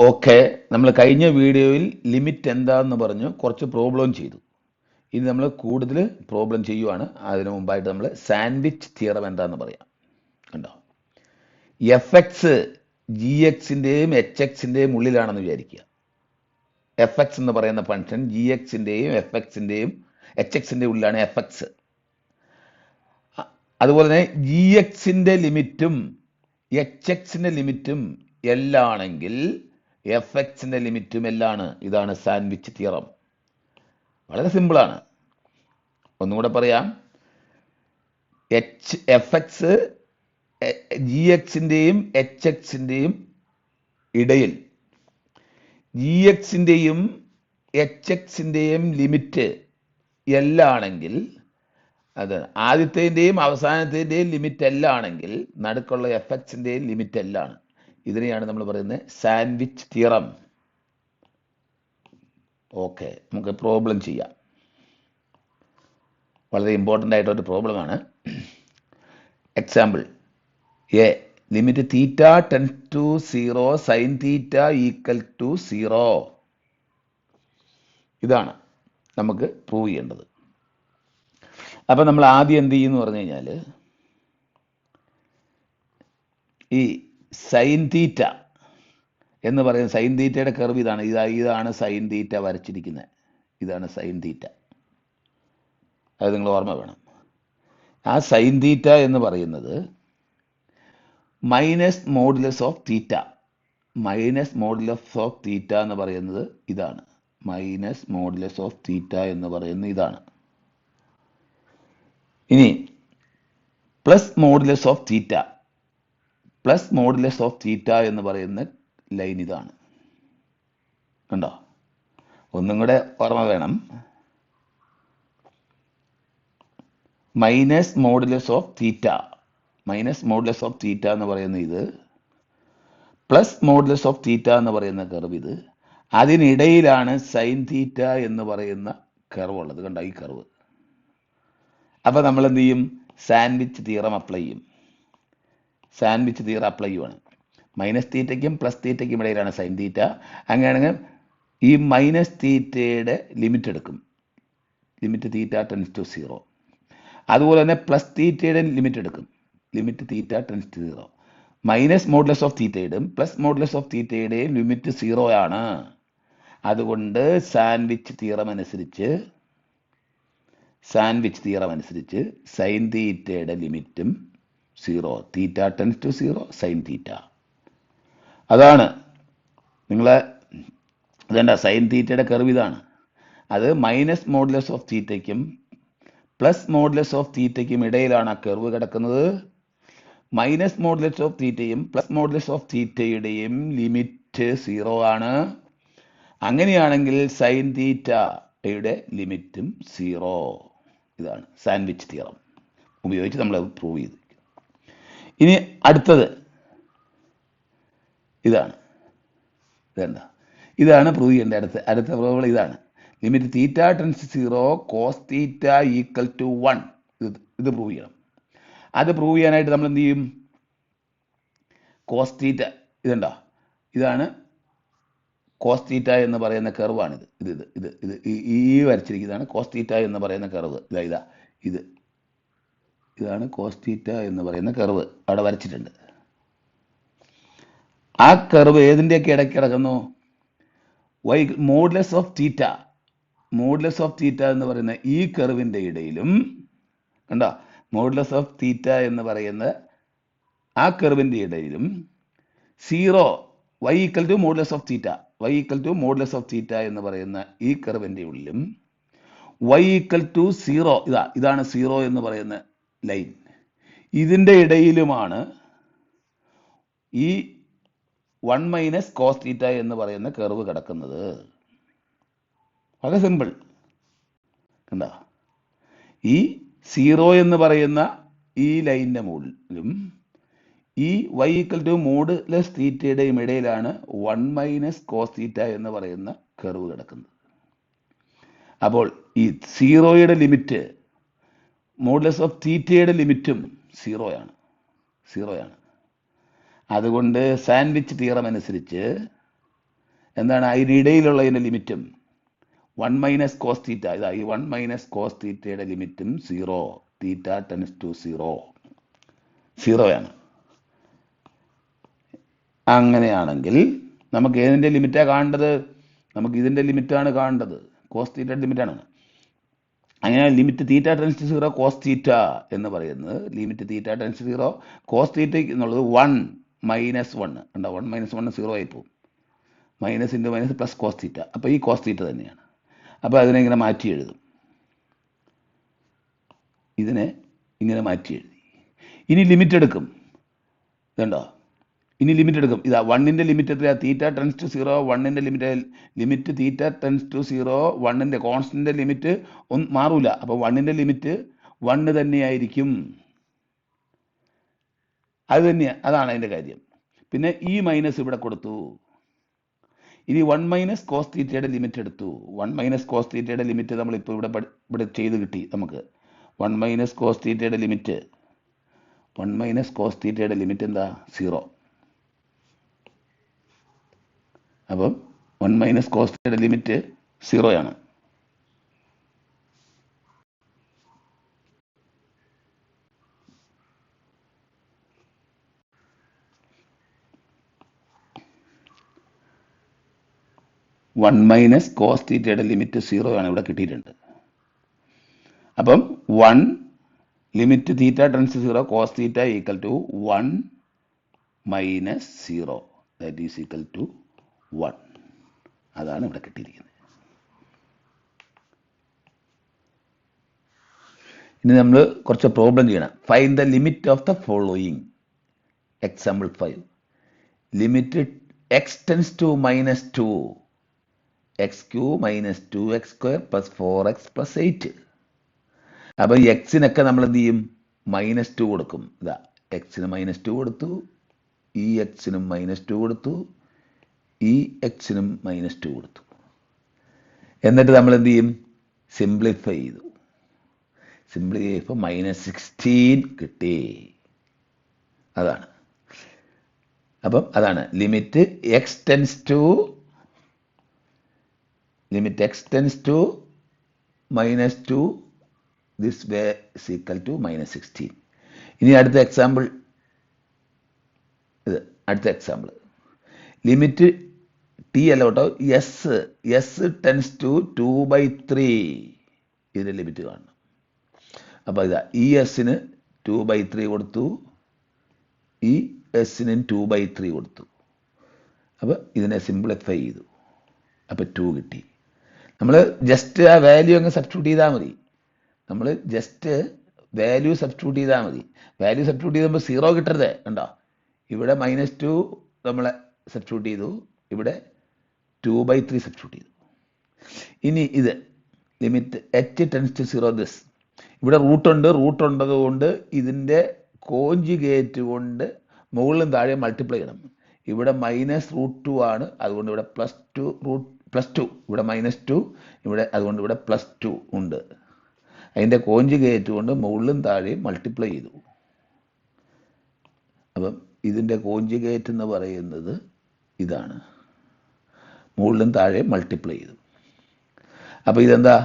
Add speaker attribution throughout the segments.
Speaker 1: Okay, നമ്മൾ കഴിഞ്ഞ വീഡിയോയിൽ ലിമിറ്റ് എന്താന്ന് പറഞ്ഞു കുറച്ച് പ്രോബ്ലം ചെയ്തു. ഇനി നമ്മൾ കൂടുതൽ പ്രോബ്ലം ചെയ്യുവാണ്. അതിനു മുമ്പായിട്ട് നമ്മൾ സാൻഡ്വിച്ച് തിയറം എന്താന്ന് പറയാം. കണ്ടോ, എഫ് എക്സ് ജി എക്സിൻ്റെയും എച്ച് എക്സിൻ്റെയും ഉള്ളിലാണെന്ന് വിചാരിക്കുക. എഫ് എക്സ് എന്ന് പറയുന്ന ഫംഗ്ഷൻ ജി എക്സിൻ്റെയും എഫ് എക്സിൻ്റെയും എച്ച് എക്സിൻ്റെ ഉള്ളിലാണ് എഫ് എക്സ്. അതുപോലെ തന്നെ ജി എക്സിൻ്റെ ലിമിറ്റും എച്ച് എക്സിൻ്റെ ലിമിറ്റും എല്ലാണെങ്കിൽ എഫ് എക്സിൻ്റെ ലിമിറ്റും എല്ലാണ്. ഇതാണ് സാൻഡ്വിച്ച് തിയറം. വളരെ സിമ്പിളാണ്. ഒന്നും കൂടെ പറയാം. എഫ് എക്സ് ജി എക്സിൻ്റെയും എച്ച് എക്സിൻ്റെയും ഇടയിൽ ജി എക്സിൻ്റെയും എച്ച് എക്സിൻ്റെയും ലിമിറ്റ് എല്ലാണെങ്കിൽ, അത് ആദ്യത്തേൻ്റെയും അവസാനത്തേൻ്റെയും ലിമിറ്റ് എല്ലാണെങ്കിൽ നടുക്കുള്ള എഫ് എക്സിൻ്റെയും ലിമിറ്റ് എല്ലാണ്. ഇതിനെയാണ് നമ്മൾ പറയുന്നത് സാൻഡ്വിച്ച് തിയറം. ഓക്കെ, നമുക്ക് പ്രോബ്ലം ചെയ്യാം. വളരെ ഇമ്പോർട്ടൻ്റ് ആയിട്ടൊരു പ്രോബ്ലമാണ്. Example A, limit theta tends to 0 sine theta equal to 0. ഇതാണ് നമുക്ക് പ്രൂവ് ചെയ്യേണ്ടത്. അപ്പം നമ്മൾ ആദ്യം എന്ത് ചെയ്യുമെന്ന് പറഞ്ഞു കഴിഞ്ഞാൽ, ഈ സൈൻ തീറ്റ എന്ന് പറയുന്ന സൈൻ തീറ്റയുടെ കർവ് ഇതാണ്. ഇതാണ് സൈൻ തീറ്റ വരച്ചിരിക്കുന്നത്. ഇതാണ് സൈൻ തീറ്റ. അത് നിങ്ങൾ ഓർമ്മ വേണം. ആ സൈൻ തീറ്റ എന്ന് പറയുന്നത് minus modulus of theta. Minus modulus of theta എന്ന് പറയുന്നത് ഇതാണ്. മൈനസ് മോഡുലസ് ഓഫ് തീറ്റ എന്ന് പറയുന്നത് ഇതാണ്. ഇനി plus modulus of theta, plus modulus of theta എന്ന് പറയുന്ന ലൈൻ ഇതാണ്. കണ്ടോ, ഒന്നും കൂടെ ഓർമ്മ വേണം. Minus modulus of theta, minus modulus of theta എന്ന് പറയുന്ന ഇത്, പ്ലസ് മോഡുലസ് ഓഫ് തീറ്റ എന്ന് പറയുന്ന കർവ് ഇത്. അതിനിടയിലാണ് സൈൻ തീറ്റ എന്ന് പറയുന്ന കർവ് ഉള്ളത്. കണ്ടോ, ഈ കർവ്. അപ്പം നമ്മൾ എന്ത് ചെയ്യും? സാൻഡ്വിച്ച് തിയറം അപ്ലൈ ചെയ്യും. സാൻഡ്വിച്ച് തിയറം അപ്ലൈ ചെയ്യുവാണ്. മൈനസ് തീറ്റയ്ക്കും പ്ലസ് തീറ്റയ്ക്കും ഇടയിലാണ് സൈൻ തീറ്റ. അങ്ങനെയാണെങ്കിൽ ഈ മൈനസ് തീറ്റയുടെ ലിമിറ്റ് എടുക്കും. Limit theta tends to 0. അതുപോലെ തന്നെ പ്ലസ് തീറ്റയുടെ ലിമിറ്റ് എടുക്കും. Limit theta tends to 0. Minus modulus of തീറ്റയുടെയും പ്ലസ് മോഡുലസ് ഓഫ് തീറ്റയുടെയും ലിമിറ്റ് 0 ആണ്. അതുകൊണ്ട് സാൻഡ്വിച്ച് തിയറം അനുസരിച്ച് സൈൻ തീറ്റയുടെ ലിമിറ്റും 0. Theta tends to 0 sine theta. അതാണ് നിങ്ങളെ ഇതെന്താ സൈൻ തീറ്റയുടെ കർവ് ഇതാണ്. അത് മൈനസ് മോഡുലസ് ഓഫ് തീറ്റയ്ക്കും പ്ലസ് മോഡുലസ് ഓഫ് തീറ്റയ്ക്കും ഇടയിലാണ് ആ കർവ് കിടക്കുന്നത്. മൈനസ് മോഡുലസ് ഓഫ് തീറ്റയും പ്ലസ് മോഡുലസ് ഓഫ് തീറ്റയുടെയും ലിമിറ്റ് 0 ആണ്. അങ്ങനെയാണെങ്കിൽ സൈൻ തീറ്റയുടെ ലിമിറ്റും 0. ഇതാണ് സാൻഡ്വിച്ച് തിയറം ഉപയോഗിച്ച് നമ്മൾ പ്രൂവ് ചെയ്തു. ഇനി അടുത്തത് ഇതാണ്. ഇതാണ് പ്രൂവ് ചെയ്യേണ്ട അടുത്ത പ്രോബ്ലം ഇതാണ്. Limit theta tends 0 cos theta equal to 1. ഇത് പ്രൂവ് ചെയ്യണം. അത് പ്രൂവ് ചെയ്യാനായിട്ട് നമ്മൾ എന്ത് ചെയ്യും? കോസ് തീറ്റ ഇതുണ്ടോ, ഇതാണ് കോസ് തീറ്റ എന്ന് പറയുന്ന കർവാണിത്. ഈ വരച്ചിരിക്കുന്നതാണ് കോസ് തീറ്റ എന്ന് പറയുന്ന കർവ്. ഇതാണ് കോസ് തീറ്റ എന്ന് പറയുന്ന കർവ് അവിടെ വരച്ചിട്ടുണ്ട്. ആ കർവ് ഏതിൻ്റെയൊക്കെ ഇടയ്ക്ക് കിടക്കുന്നു? Modulus of theta, modulus of theta എന്ന് പറയുന്ന ഈ കർവിൻ്റെ ഇടയിലും, കണ്ടോ, മോഡുലസ് ഓഫ് തീറ്റ എന്ന് പറയുന്ന ആ കർവിൻ്റെ ഇടയിലും 0 y equal to modulus of theta, y equal to modulus of theta എന്ന് പറയുന്ന ഈ കർവിൻ്റെ ഉള്ളിലും y ഈക്വൽ ടു 0, ഇതാണ് 0 എന്ന് പറയുന്ന ലൈൻ. ഇതിൻ്റെ ഇടയിലുമാണ് ഈ 1 മൈനസ് കോസ് തീറ്റ എന്ന് പറയുന്ന കർവ് കിടക്കുന്നത്. വളരെ സിമ്പിൾ. കണ്ടോ, ഈ 0 എന്ന് പറയുന്ന ഈ ലൈനിൻ്റെ മുകളിലും ഈ y ഈക്വൽ ടു മോഡുലസ് തീറ്റയുടെയും ഇടയിലാണ് 1 മൈനസ് കോസ് തീറ്റ എന്ന് പറയുന്ന കർവ് കിടക്കുന്നത്. അപ്പോൾ ഈ 0യുടെ ലിമിറ്റ് മോഡുലസ് ഓഫ് തീറ്റയുടെ ലിമിറ്റും 0 ആണ്. അതുകൊണ്ട് സാൻഡ്വിച്ച് തിയറം അനുസരിച്ച് എന്താണ് അതിനിടയിലുള്ളതിൻ്റെ ലിമിറ്റും 1 മൈനസ് കോസ് തീറ്റ, ഇതാ ഈ 1 മൈനസ് കോസ് തീറ്റയുടെ ലിമിറ്റും 0, തീറ്റ ടെൻസ് ടു 0 ആണ്. അങ്ങനെയാണെങ്കിൽ നമുക്ക് ഏതിൻ്റെ ലിമിറ്റാണ് കാണേണ്ടത്? നമുക്ക് ഇതിൻ്റെ ലിമിറ്റാണ് കാണേണ്ടത്, കോസ് തീറ്റയുടെ ലിമിറ്റാണ്. അങ്ങനെ limit theta tends to 0 cos theta എന്ന് പറയുന്നത്, limit theta tends to 0 cos theta എന്നുള്ളത് 1 മൈനസ് 1 ഉണ്ടോ, 1 മൈനസ് 1 0 ആയി പോകും. Minus into minus plus cos theta. അപ്പോൾ ഈ കോസ് തീറ്റ തന്നെയാണ്. അപ്പോൾ അതിനെ ഇങ്ങനെ മാറ്റി എഴുതും, ഇതിനെ ഇങ്ങനെ മാറ്റി എഴുതി. ഇനി ലിമിറ്റ് എടുക്കും, ഇതുണ്ടോ, ഇനി ലിമിറ്റ് എടുക്കും. ഇതാ 1ൻ്റെ ലിമിറ്റ് എത്രയാ? Theta tends to 0. 1ൻ്റെ ലിമിറ്റ് തീറ്റ ടെൻസ് ടു 0. 1ൻ്റെ കോൺസ്റ്റൻ്റെ ലിമിറ്റ് ഒന്നും മാറൂല. അപ്പോൾ 1ൻ്റെ ലിമിറ്റ് 1 തന്നെയായിരിക്കും. അത് തന്നെയാണ്, അതാണ് അതിൻ്റെ കാര്യം. പിന്നെ ഈ മൈനസ് ഇവിടെ കൊടുത്തു. ഇനി 1 മൈനസ് കോസ് തീറ്റയുടെ ലിമിറ്റ് എടുത്തു. 1 മൈനസ് കോസ് തീറ്റയുടെ ലിമിറ്റ് നമ്മളിപ്പോൾ ഇവിടെ ചെയ്ത് കിട്ടി നമുക്ക്. 1 മൈനസ് കോസ് തീറ്റയുടെ ലിമിറ്റ്, 1 മൈനസ് കോസ് തീറ്റയുടെ ലിമിറ്റ് എന്താ? 0. അപ്പം 1 മൈനസ് കോസ് തീറ്റയുടെ ലിമിറ്റ് 0 ആണ്. വൺ മൈനസ് കോസ് തീറ്റയുടെ ലിമിറ്റ് 0 ആണ് ഇവിടെ കിട്ടിയിട്ടുണ്ട്. അപ്പം 1 limit theta tends to 0 cos theta equal to 1 minus 0, that is equal to 1. അതാണ് ഇവിടെ കിട്ടിയിരിക്കുന്നത്. ഇനി നമ്മൾ കുറച്ച് പ്രോബ്ലം ചെയ്യണം. Find the limit of the following. Example 5. Limit x tends to -2, x³ - 2x² + 4x + 8. അപ്പോൾ എക്സിനൊക്കെ നമ്മൾ എന്ത് ചെയ്യും? -2 കൊടുക്കും. ഇതാ എക്സിന് -2 കൊടുത്തു, ഈ എക്സിനും -2 കൊടുത്തു, ഈ എക്സിനും -2 കൊടുത്തു. എന്നിട്ട് നമ്മൾ എന്ത് ചെയ്യും? സിംപ്ലിഫൈ ചെയ്തു. സിംപ്ലിഫൈ ചെയ്യുമ്പോൾ -16 കിട്ടി. അതാണ്. അപ്പം അതാണ് limit x tends to -2 this way is equal to -16. ഇനി അടുത്ത എക്സാമ്പിൾ, അടുത്ത എക്സാമ്പിൾ ലിമിറ്റ് ടി അല്ല കേട്ടോ, എസ് ടെൻസ് ടു 2/3. ഇതിൻ്റെ ലിമിറ്റ് കാണണം. അപ്പോൾ ഇതാ ഈ എസിന് 2/3 കൊടുത്തു, ഈ എസിന് 2/3 കൊടുത്തു. അപ്പോൾ ഇതിനെ സിംപ്ലിഫൈ ചെയ്തു. അപ്പോൾ 2 കിട്ടി. നമ്മൾ ജസ്റ്റ് ആ വാല്യൂ അങ്ങ് സബ്സ്റ്റിറ്റ്യൂട്ട് ചെയ്താൽ മതി. നമ്മൾ ജസ്റ്റ് വാല്യൂ സബ്സ്റ്റിറ്റ്യൂട്ട് ചെയ്താൽ മതി. വാല്യൂ സബ്സ്റ്റിറ്റ്യൂട്ട് ചെയ്യുമ്പോൾ 0 കിട്ടരുത്. കണ്ടോ, ഇവിടെ -2 നമ്മൾ സബ്സ്റ്റിറ്റ്യൂട്ട് ചെയ്തു, ഇവിടെ 2/3 സബ്സ്റ്റിറ്റ്യൂട്ട് ചെയ്തു. ഇനി ഇത് limit h tends to 0 this. ഇവിടെ റൂട്ട് ഉണ്ടതുകൊണ്ട് ഇതിൻ്റെ കോഞ്ചുഗേറ്റ് കൊണ്ട് മുകളിലും താഴെ മൾട്ടിപ്ലൈ ചെയ്യണം. ഇവിടെ -√2 ആണ്, അതുകൊണ്ട് ഇവിടെ +2 ഇവിടെ -2, ഇവിടെ അതുകൊണ്ട് ഇവിടെ +2 ഉണ്ട്. അതിൻ്റെ കോഞ്ചുഗേറ്റ് കൊണ്ട് മുകളിലും താഴെയും മൾട്ടിപ്ലൈ ചെയ്തു. അപ്പം ഇതിൻ്റെ കോഞ്ചുഗേറ്റ് എന്ന് പറയുന്നത് ഇതാണ്, മുകളിലും താഴെയും മൾട്ടിപ്ലൈ ചെയ്തു. അപ്പോൾ ഇതെന്താ?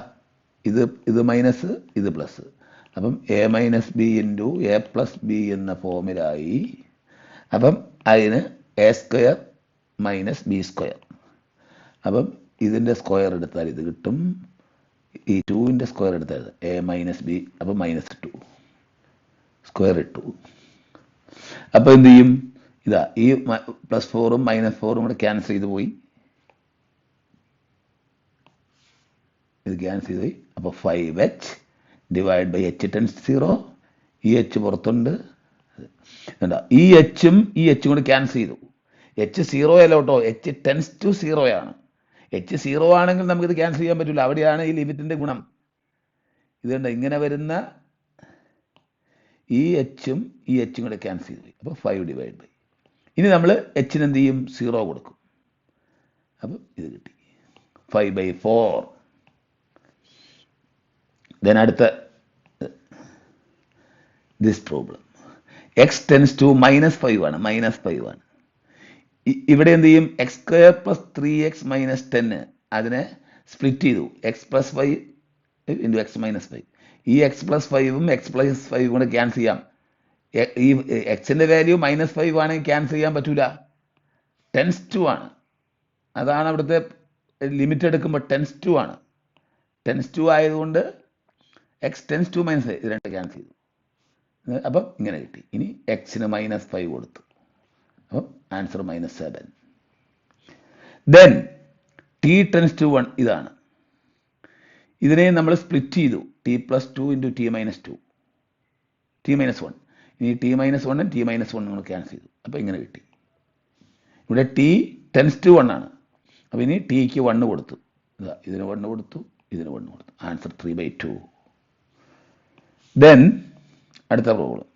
Speaker 1: ഇത് മൈനസ്, ഇത് പ്ലസ്. അപ്പം a - b × a + b എന്ന ഫോമിലായി. അപ്പം അതിന് a² - b². അപ്പം ഇതിൻ്റെ സ്ക്വയർ എടുത്താൽ ഇത് കിട്ടും, ഈ 2ൻ്റെ സ്ക്വയർ എടുത്താൽ a - b, അപ്പം -2 സ്ക്വയർ ഇട്ടു. അപ്പോൾ എന്ത് ചെയ്യും? ഇതാ ഈ +4ഉം -4ഉം കൂടെ ക്യാൻസൽ ചെയ്ത് പോയി, ഇത് ക്യാൻസൽ ചെയ്ത് പോയി. അപ്പോൾ 5h / h ടെൻസ് 0. ഈ h പുറത്തുണ്ട്. ഈ എച്ചും ഈ എച്ചും കൂടെ ക്യാൻസൽ ചെയ്തു. h 0 അല്ല കേട്ടോ, h ടെൻസ് ടു 0 ആണ്. h 0 ആണെങ്കിൽ നമുക്കിത് ക്യാൻസൽ ചെയ്യാൻ പറ്റില്ല. അവിടെയാണ് ഈ ലിമിറ്റിൻ്റെ ഗുണം. ഇതുണ്ട്, ഇങ്ങനെ വരുന്ന ഈ എച്ചും ഈ എച്ചും കൂടെ ക്യാൻസൽ ചെയ്തു പോയി. അപ്പോൾ 5/. ഇനി നമ്മൾ എച്ചിന് എന്ത് ചെയ്യും? 0 കൊടുക്കും. അപ്പം ഇത് കിട്ടി 5/4. ദെൻ അടുത്ത this problem. X tends to -5 ആണ്, -5 ആണ്. ഇവിടെ എന്ത് ചെയ്യും? X square plus 3x minus 10 അതിനെ സ്പ്ലിറ്റ് ചെയ്തു. X plus 5 into X minus 5. ഈ എക്സ് പ്ലസ് 5ഉം എക്സ് പ്ലസ് 5 കൂടെ ക്യാൻസൽ ചെയ്യാം. ഈ എക്സിന്റെ വാല്യൂ -5 ആണെങ്കിൽ ക്യാൻസൽ ചെയ്യാൻ പറ്റൂല. 10 ആണ്. അതാണ് അവിടുത്തെ ലിമിറ്റ് എടുക്കുമ്പോൾ 10 ആണ്. 10 ആയതുകൊണ്ട് എക്സ് 10 മൈനസ് 5 ഇത് രണ്ട് ക്യാൻസൽ ചെയ്തു. അപ്പം ഇങ്ങനെ കിട്ടി. ഇനി എക്സിന് -5 കൊടുത്തു. അപ്പം answer -7. Then t tends to 1 ഇതാണ്. ഇതിനെ നമ്മൾ സ്പ്ലിറ്റ് ചെയ്തു. t+2 into t minus 2 t minus 1. ഇനി t മൈനസ് 1 t മൈനസ് 1 നമ്മൾ ക്യാൻസൽ ചെയ്തു. അപ്പം ഇങ്ങനെ കിട്ടി. ഇവിടെ t ടെൻസ് ടു 1 ആണ്. അപ്പം ഇനി tക്ക് 1 കൊടുത്തു. ഇതിന് 1 കൊടുത്തു, ഇതിന് 1 കൊടുത്തു. ആൻസർ 3/2. ദെൻ അടുത്ത പ്രോബ്ലം.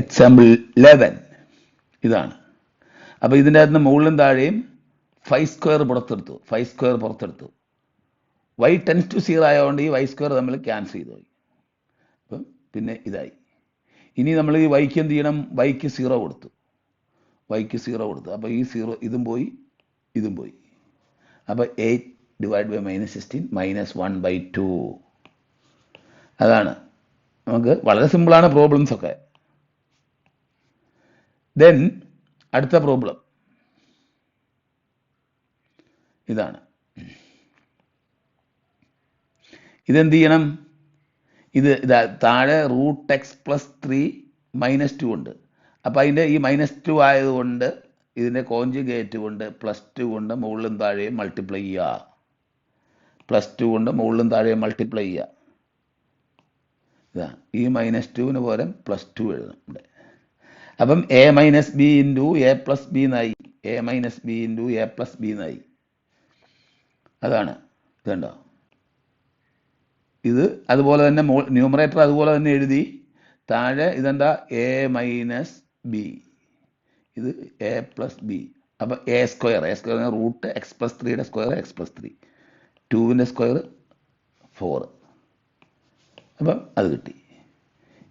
Speaker 1: എക്സാമ്പിൾ 11 ഇതാണ്. അപ്പോൾ ഇതിൻ്റെ അകത്ത് മുകളിലും താഴെയും 5² പുറത്തെടുത്തു. y ടെൻസ് ടു 0 ആയതുകൊണ്ട് ഈ y² നമ്മൾ ക്യാൻസൽ ചെയ്തു പോയി. അപ്പം പിന്നെ ഇതായി. ഇനി നമ്മൾ ഈ yക്ക് എന്ത് ചെയ്യണം? yക്ക് 0 കൊടുത്തു. അപ്പോൾ ഈ 0 ഇതും പോയി. അപ്പോൾ 8 ഡിവൈഡ് ബൈ -16 -1/2. അതാണ്. നമുക്ക് വളരെ സിമ്പിളാണ് പ്രോബ്ലംസ് ഒക്കെ. ദെൻ അടുത്ത പ്രോബ്ലം ഇതാണ്. ഇതെന്ത് ചെയ്യണം? ഇതാ താഴെ √x+3 -2 ഉണ്ട്. അപ്പം അതിൻ്റെ ഈ -2 ആയതുകൊണ്ട് ഇതിൻ്റെ കോഞ്ചുഗേറ്റ് കൊണ്ട് +2 കൊണ്ട് മുകളിലും താഴെയും മൾട്ടിപ്ലൈ ചെയ്യുക. ഇതാ ഈ -2 പകരം +2 എഴുതണം ഇവിടെ. അപ്പം a minus B into a plus B എന്നായി. അതാണ്. ഇതുണ്ടോ? ഇത് അതുപോലെ തന്നെ ന്യൂമറേറ്റർ അതുപോലെ തന്നെ എഴുതി. താഴെ ഇതെന്താ? a മൈനസ് ബി, ഇത് a പ്ലസ് ബി. അപ്പം a square √x+3 square x+3, 2ൻ്റെ സ്ക്വയർ 4. അപ്പം അത് കിട്ടി.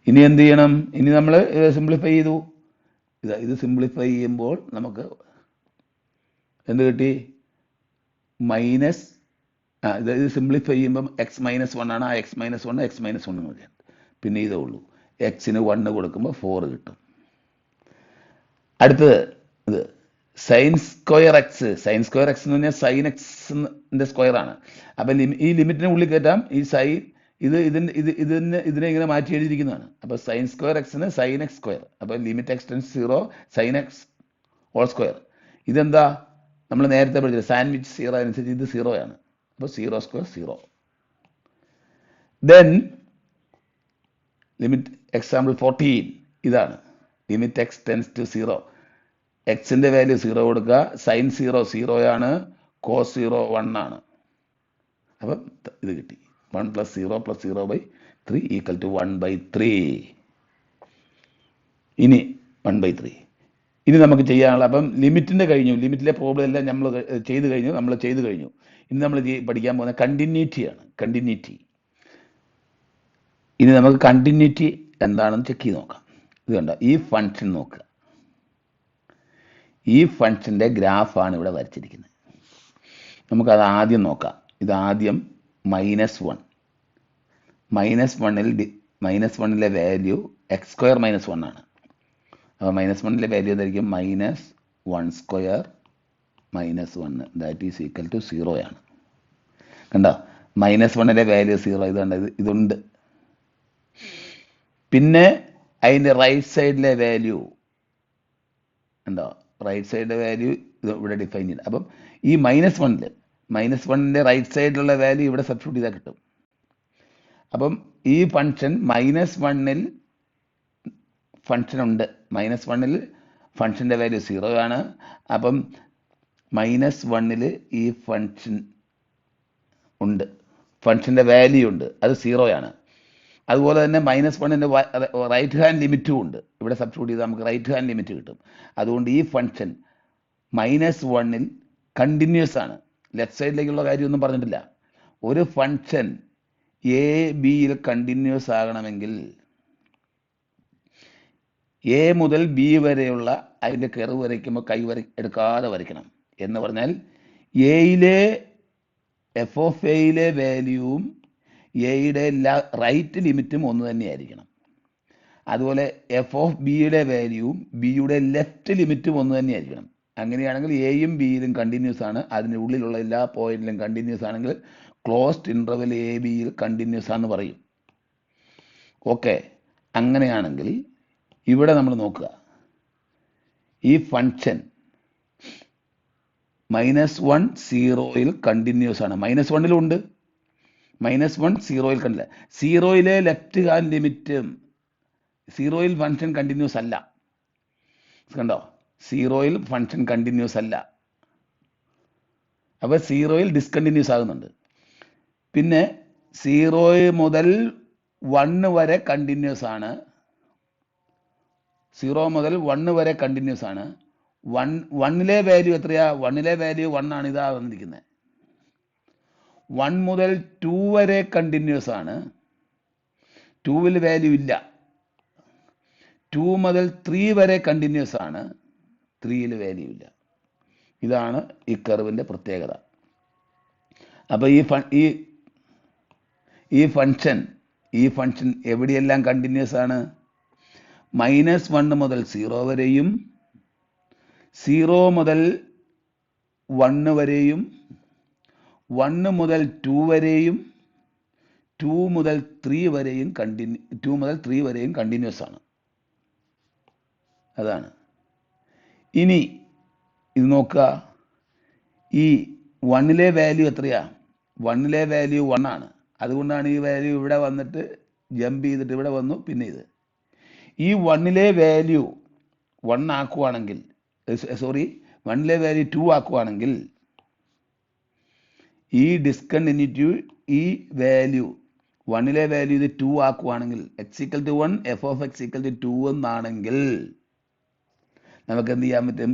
Speaker 1: ഇനി എന്ത് ചെയ്യണം? ഇനി നമ്മൾ സിംപ്ലിഫൈ ചെയ്തു. ഇത് സിംപ്ലിഫൈ ചെയ്യുമ്പോൾ നമുക്ക് എന്ത് കിട്ടി? ഇത് സിംപ്ലിഫൈ ചെയ്യുമ്പം x-1 ആണ്. ആ x-1 മതി. പിന്നെ ഇതേ ഉള്ളൂ. എക്സിന് 1 കൊടുക്കുമ്പോൾ 4 കിട്ടും. അടുത്തത് ഇത് sin² x എന്ന് പറഞ്ഞാൽ sin x-ന്റെ സ്ക്വയർ ആണ്. അപ്പം ഈ ലിമിറ്റിനെ ഉള്ളിൽ കയറ്റാം. ഈ സൈൻ ഇതിനെ ഇങ്ങനെ മാറ്റി എഴുതിയിരിക്കുന്നതാണ്. അപ്പോൾ sin² x-ന് sin x². അപ്പോൾ limit x → 0 sin x whole square. ഇതെന്താ? നമ്മൾ നേരത്തെ പഠിച്ചത് സാൻഡ്വിച്ച് 0 അനുസരിച്ച് ഇത് 0 ആണ്. അപ്പോൾ 0² 0. ദെൻ ലിമിറ്റ് എക്സാമ്പിൾ 14 ഇതാണ്. Limit x → 0. എക്സിൻ്റെ വാല്യൂ 0 കൊടുക്കുക. sin 0 0 ആണ്. cos 0 1 ആണ്. അപ്പം ഇത് കിട്ടി. 1 + 0 + 0/3 = 1/3. ഇനി 1/3 ഇനി നമുക്ക് ചെയ്യാനുള്ള. അപ്പം ലിമിറ്റിൻ്റെ കഴിഞ്ഞു. ലിമിറ്റിലെ പ്രോബ്ലം എല്ലാം നമ്മൾ ചെയ്ത് കഴിഞ്ഞു. ഇനി നമ്മൾ പഠിക്കാൻ പോകുന്ന കണ്ടിന്യൂറ്റി. ഇനി നമുക്ക് കണ്ടിന്യൂറ്റി എന്താണെന്ന് ചെക്ക് ചെയ്ത് നോക്കാം. ഇത് കണ്ടോ? ഈ ഫംഗ്ഷൻ നോക്കുക. ഈ ഫംഗ്ഷൻ്റെ ഗ്രാഫാണ് ഇവിടെ വരച്ചിരിക്കുന്നത്. നമുക്കത് ആദ്യം നോക്കാം. ഇതാദ്യം -1. -1ലെ വാല്യൂ x² -1 ആണ്. അപ്പോൾ -1ലെ വാല്യൂ എന്തായിരിക്കും? -1² -1 ദാറ്റ് ഈസ് ഈക്വൽ ടു 0 ആണ്. കണ്ടോ? -1ലെ വാല്യൂ 0. ഇത് കണ്ടോ? ഇതുണ്ട്. പിന്നെ അതിൻ്റെ റൈറ്റ് സൈഡിലെ വാല്യൂ ഉണ്ടോ? റൈറ്റ് സൈഡിലെ വാല്യൂ ഇത് ഇവിടെ ഡിഫൈൻ ചെയ്ത്. അപ്പം ഈ -1ൻ്റെ റൈറ്റ് സൈഡിലുള്ള വാല്യൂ ഇവിടെ സബ്സ്റ്റിറ്റ്യൂട്ട് ചെയ്താൽ കിട്ടും. അപ്പം ഈ ഫംഗ്ഷൻ -1ൽ ഫംഗ്ഷൻ ഉണ്ട്. -1ൽ ഫംഗ്ഷൻ്റെ വാല്യൂ 0 ആണ്. അപ്പം -1ൽ ഈ ഫംഗ്ഷൻ ഉണ്ട്. ഫംഗ്ഷൻ്റെ വാല്യൂ ഉണ്ട്. അത് 0 ആണ്. അതുപോലെ തന്നെ -1ൻ്റെ റൈറ്റ് ഹാൻഡ് ലിമിറ്റും ഉണ്ട്. ഇവിടെ സബ്സ്റ്റിറ്റ്യൂട്ട് ചെയ്താൽ നമുക്ക് റൈറ്റ് ഹാൻഡ് ലിമിറ്റ് കിട്ടും. അതുകൊണ്ട് ഈ ഫംഗ്ഷൻ -1ൽ കണ്ടിന്യൂസ് ആണ്. ലെഫ്റ്റ് സൈഡിലേക്കുള്ള കാര്യമൊന്നും പറഞ്ഞിട്ടില്ല. ഒരു ഫംഗ്ഷൻ എ ബിയിൽ കണ്ടിന്യൂസ് ആകണമെങ്കിൽ എ മുതൽ ബി വരെയുള്ള അതിൻ്റെ കർവ് വരയ്ക്കുമ്പോൾ കൈ എടുക്കാതെ വരയ്ക്കണം. എന്ന് പറഞ്ഞാൽ എയിലെ എഫ് ഓഫ് എയിലെ വാല്യൂവും എയുടെ റൈറ്റ് ലിമിറ്റും ഒന്ന് തന്നെയായിരിക്കണം. അതുപോലെ എഫ് ഓഫ് ബിയുടെ വാല്യൂവും ബിയുടെ ലെഫ്റ്റ് ലിമിറ്റും ഒന്ന് തന്നെയായിരിക്കണം. അങ്ങനെയാണെങ്കിൽ എയും ബിയിലും കണ്ടിന്യൂസ് ആണ്, അതിൻ്റെ ഉള്ളിലുള്ള എല്ലാ പോയിന്റിലും കണ്ടിന്യൂസ് ആണെങ്കിൽ ക്ലോസ്ഡ് ഇൻ്റർവെൽ എ ബിയിൽ കണ്ടിന്യൂസ് ആണെന്ന് പറയും. ഓക്കെ, അങ്ങനെയാണെങ്കിൽ ഇവിടെ നമ്മൾ നോക്കുക, ഈ ഫംഗ്ഷൻ -1 0യിൽ കണ്ടിന്യൂസ് ആണ്. -1 ഉണ്ട്, -1 0യിൽ കണ്ടില്ല. 0യിലെ ലെഫ്റ്റ് ഹാൻഡ് ലിമിറ്റും 0യിൽ ഫംഗ്ഷൻ കണ്ടിന്യൂസ് അല്ല. കണ്ടോ, 0യിൽ ഫംഗ്ഷൻ കണ്ടിന്യൂസ് അല്ല. അപ്പോൾ 0യിൽ ഡിസ്കണ്ടിന്യൂസ് ആകുന്നുണ്ട്. പിന്നെ 0 മുതൽ 1 വരെ കണ്ടിന്യൂസ് ആണ്. 0 മുതൽ 1 വരെ കണ്ടിന്യൂസ് ആണ്. 1ലെ വാല്യൂ എത്രയാ? 1ലെ വാല്യൂ 1 ആണ്, ഇതാ വന്നിരിക്കുന്നത്. 1 മുതൽ 2 വരെ കണ്ടിന്യൂസ് ആണ്. 2ൽ വാല്യൂ ഇല്ല. 2 മുതൽ 3 വരെ കണ്ടിന്യൂസ് ആണ്. 3ൽ വാല്യൂ ഇല്ല. ഇതാണ് ഈ കർവിൻ്റെ പ്രത്യേകത. അപ്പോൾ ഈ ഫംഗ്ഷൻ എവിടെയെല്ലാം കണ്ടിന്യൂസ് ആണ്? -1 മുതൽ 0 വരെയും 0 മുതൽ 1 വരെയും 1 മുതൽ 2 വരെയും 2 മുതൽ 3 വരെയും കണ്ടിന്യൂസ് ആണ്. അതാണ്. ഇനി ഇത് നോക്കുക, ഈ 1ലെ വാല്യൂ എത്രയാ? 1ലെ വാല്യൂ 1 ആണ്. അതുകൊണ്ടാണ് ഈ വാല്യൂ ഇവിടെ വന്നിട്ട് ജമ്പ് ചെയ്തിട്ട് ഇവിടെ വന്നു. പിന്നെ ഈ 1ലെ വാല്യൂ 1 ആക്കുവാണെങ്കിൽ, 1ലെ വാല്യൂ 2 ആക്കുവാണെങ്കിൽ ഈ ഡിസ്കണ്ടിന്യൂറ്റി, ഈ വാല്യൂ 1ലെ വാല്യൂ ഇത് 2 ആക്കുവാണെങ്കിൽ x=1 f(x=2) എന്നാണെങ്കിൽ നമുക്ക് എന്ത് ചെയ്യാൻ പറ്റും?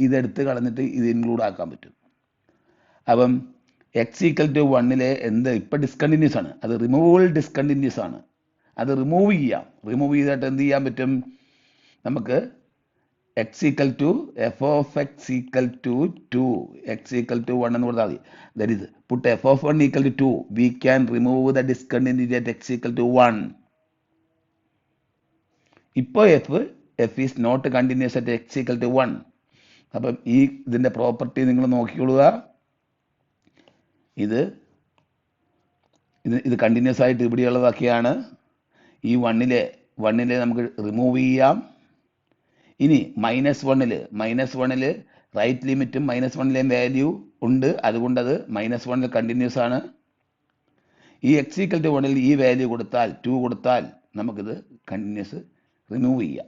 Speaker 1: ഇതെടുത്ത് കളഞ്ഞിട്ട് ഇത് ഇൻക്ലൂഡ് ആക്കാൻ പറ്റും. അപ്പം x=1ലെ ഇപ്പം ഡിസ്കണ്ടിന്യൂസ് ആണ്, അത് റിമൂവബിൾ ഡിസ്കണ്ടിന്യൂസ് ആണ്. അത് റിമൂവ് ചെയ്യാം. റിമൂവ് ചെയ്തിട്ട് എന്ത് ചെയ്യാൻ പറ്റും? നമുക്ക് x=f(x=2) x=1 എന്ന് കൊടുത്താൽ മതി. That is put f(1)=2. We can remove the discontinuity at x=1. ഇപ്പോൾ f is not continuous at x=1. അപ്പം ഇതിൻ്റെ പ്രോപ്പർട്ടി നിങ്ങൾ നോക്കിക്കൊള്ളുക. ഇത് കണ്ടിന്യൂസ് ആയിട്ട് ഇവിടെയുള്ളതൊക്കെയാണ്. ഈ 1ലെ നമുക്ക് റിമൂവ് ചെയ്യാം. ഇനി -1ൽ റൈറ്റ് ലിമിറ്റും -1ലെയും വാല്യൂ ഉണ്ട്, അതുകൊണ്ടത് -1ൽ കണ്ടിന്യൂസ് ആണ്. ഈ x=1ൽ ഈ വാല്യൂ കൊടുത്താൽ 2 കൊടുത്താൽ നമുക്കിത് കണ്ടിന്യൂസ് റിമൂവ് ചെയ്യാം.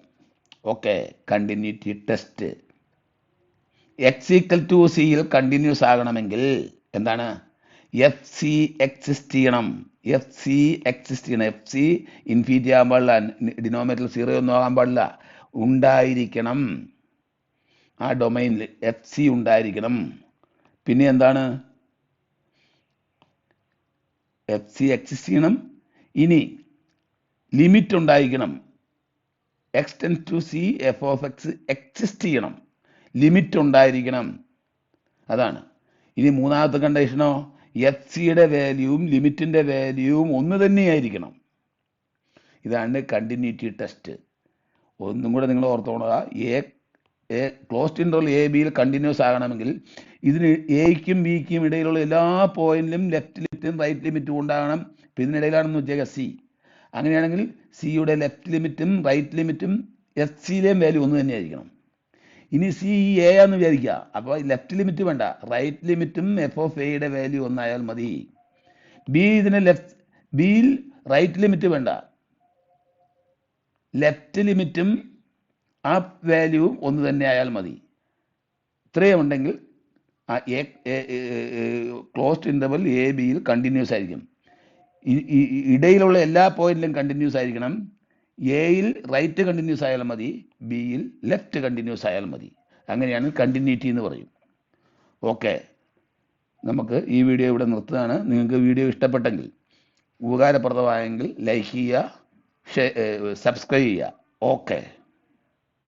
Speaker 1: Okay, continuity test. x=cയിൽ കണ്ടിന്യൂസ് ആകണമെങ്കിൽ എന്താണ്? FC എക്സിസ്റ്റ് ചെയ്യണം. FC ഇൻഫിനിറ്റി ആകാൻ പാടില്ല, ഡിനോമിനേറ്ററിൽ 0 ഒന്നും ആകാൻ പാടില്ല, ഉണ്ടായിരിക്കണം. ആ ഡൊമൈനിൽ FC ഉണ്ടായിരിക്കണം. പിന്നെ എന്താണ്? FC എക്സിസ്റ്റ് ചെയ്യണം. ഇനി ലിമിറ്റ് ഉണ്ടായിരിക്കണം. x→c f(x) എക്സിസ്റ്റ് ചെയ്യണം, ലിമിറ്റ് ഉണ്ടായിരിക്കണം. അതാണ്. ഇനി മൂന്നാമത്തെ കണ്ടീഷനോ? FCയുടെ വാല്യൂവും ലിമിറ്റിൻ്റെ വാല്യൂവും ഒന്ന് തന്നെയായിരിക്കണം. ഇതാണ് കണ്ടിന്യൂറ്റി ടെസ്റ്റ്. ഒന്നും കൂടെ നിങ്ങൾ ഓർത്തോണുക. ക്ലോസ്ഡ് ഇൻ്റർവെൽ എ ബിയിൽ കണ്ടിന്യൂസ് ആകണമെങ്കിൽ ഇതിന് എയ്ക്കും ബിക്കും ഇടയിലുള്ള എല്ലാ പോയിന്റിലും ലെഫ്റ്റ് ലിമിറ്റും റൈറ്റ് ലിമിറ്റും ഉണ്ടാകണം. ഇതിനിടയിലാണെന്ന് വെച്ചേക്കാം സി. അങ്ങനെയാണെങ്കിൽ സിയുടെ ലെഫ്റ്റ് ലിമിറ്റും റൈറ്റ് ലിമിറ്റും FCയിലെയും വാല്യൂ ഒന്ന് തന്നെയായിരിക്കണം. ഇനി സി എ ആണെന്ന് വിചാരിക്കുക. അപ്പോൾ ലെഫ്റ്റ് ലിമിറ്റ് വേണ്ട, റൈറ്റ് ലിമിറ്റും f(a)യുടെ വാല്യൂ ഒന്നായാൽ മതി. ബിയിൽ റൈറ്റ് ലിമിറ്റ് വേണ്ട, ലെഫ്റ്റ് ലിമിറ്റും ആ വാല്യൂവും ഒന്ന് തന്നെ ആയാൽ മതി. ഇത്രയും ഉണ്ടെങ്കിൽ ക്ലോസ്ഡ് ഇൻ്റർവെൽ എ ബിയിൽ കണ്ടിന്യൂസ് ആയിരിക്കും. ഇടയിലുള്ള എല്ലാ പോയിന്റിലും കണ്ടിന്യൂസ് ആയിരിക്കണം. എയിൽ റൈറ്റ് കണ്ടിന്യൂസ് ആയാൽ മതി, ബിയിൽ ലെഫ്റ്റ് കണ്ടിന്യൂസ് ആയാൽ മതി. അങ്ങനെയാണ് കണ്ടിന്യൂറ്റി എന്ന് പറയും. ഓക്കെ, നമുക്ക് ഈ വീഡിയോ ഇവിടെ നിർത്തുകയാണ്. നിങ്ങൾക്ക് വീഡിയോ ഇഷ്ടപ്പെട്ടെങ്കിൽ, ഉപകാരപ്രദമായെങ്കിൽ ലൈക്ക് ചെയ്യുക, സബ്സ്ക്രൈബ് ചെയ്യുക. ഓക്കെ.